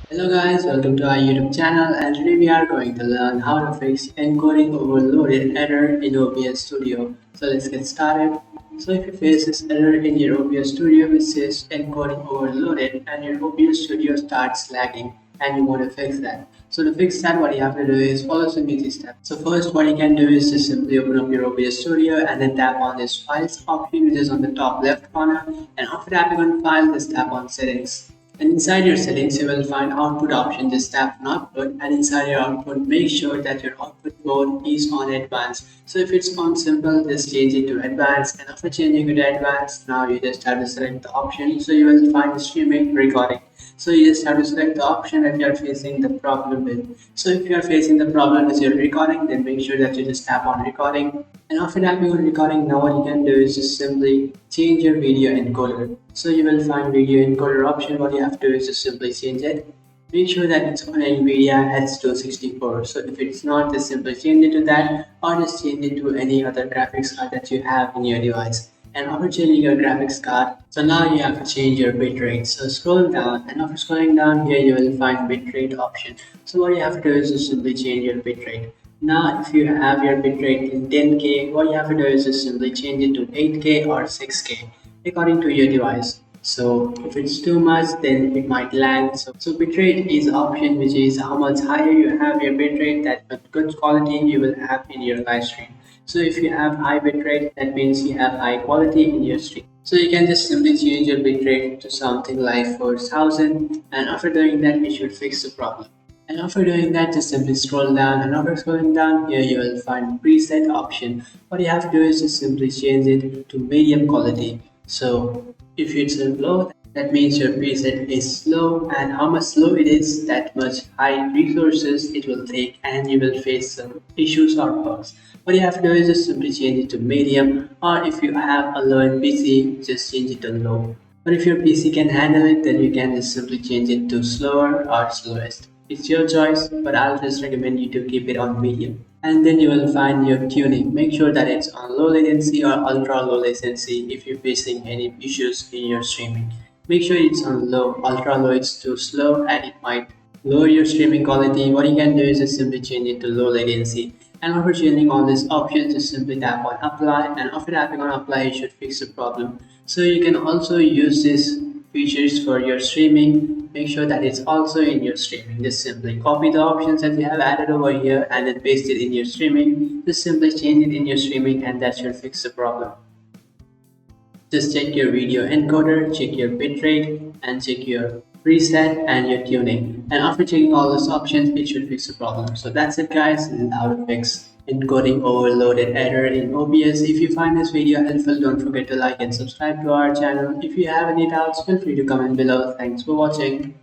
Hello guys, welcome to our YouTube channel, and today we are going to learn how to fix encoding overloaded error in OBS Studio. So let's get started. So if you face this error in your OBS Studio which says encoding overloaded and your OBS Studio starts lagging and you want to fix that. So to fix that, what you have to do is follow some easy steps. So first, what you can do is just simply open up your OBS Studio and then tap on this files option which is on the top left corner, and after tapping on file, just tap on settings. And inside your settings, you will find output option. Just tap on output, and inside your output, make sure that your output mode is on advanced. So if it's on simple, just change it to advanced. And after changing it to advanced, now you just have to select the option. So you will find streaming recording. So you just have to select the option that you are facing the problem with. So if you are facing the problem with your recording, then make sure that you just tap on recording. And after tapping on recording, now what you can do is just simply change your video encoder. So you will find video encoder option. What you have to do is just simply change it. Make sure that it's on NVIDIA H264. So if it's not, just simply change it to that, or just change it to any other graphics card that you have in your device. And after changing your graphics card, so now you have to change your bitrate. So scroll down, and after scrolling down here, you will find bitrate option. So what you have to do is just simply change your bitrate. Now, if you have your bitrate in 10K, what you have to do is just simply change it to 8K or 6K according to your device. So if it's too much, then it might lag. So bitrate is option which is how much higher you have your bitrate, that much good quality you will have in your live stream. So if you have high bitrate, that means you have high quality in your stream. So you can just simply change your bitrate to something like 4000, and after doing that, it should fix the problem. And after doing that, just simply scroll down, and after scrolling down here, you will find preset option. What you have to do is just simply change it to medium quality. So if it's low, that means your preset is slow, and how much slow it is, that much high resources it will take, and you will face some issues or bugs. What you have to do is just simply change it to medium, or if you have a low end PC, just change it to low. But if your PC can handle it, then you can just simply change it to slower or slowest. It's your choice, but I'll just recommend you to keep it on medium. And then you will find your tuning. Make sure that it's on low latency or ultra low latency if you're facing any issues in your streaming. Make sure it's on low. Ultra low, it's too slow and it might lower your streaming quality. What you can do is just simply change it to low latency. And after changing all these options, just simply tap on apply, and after tapping on apply, it should fix the problem. So you can also use these features for your streaming. Make sure that it's also in your streaming. Just simply copy the options that you have added over here and then paste it in your streaming. Just simply change it in your streaming, and that should fix the problem. Just check your video encoder, check your bitrate, and check your preset and your tuning. And after checking all those options, it should fix the problem. So that's it guys, this is how to fix encoding overloaded error in OBS. If you find this video helpful, don't forget to like and subscribe to our channel. If you have any doubts, feel free to comment below. Thanks for watching.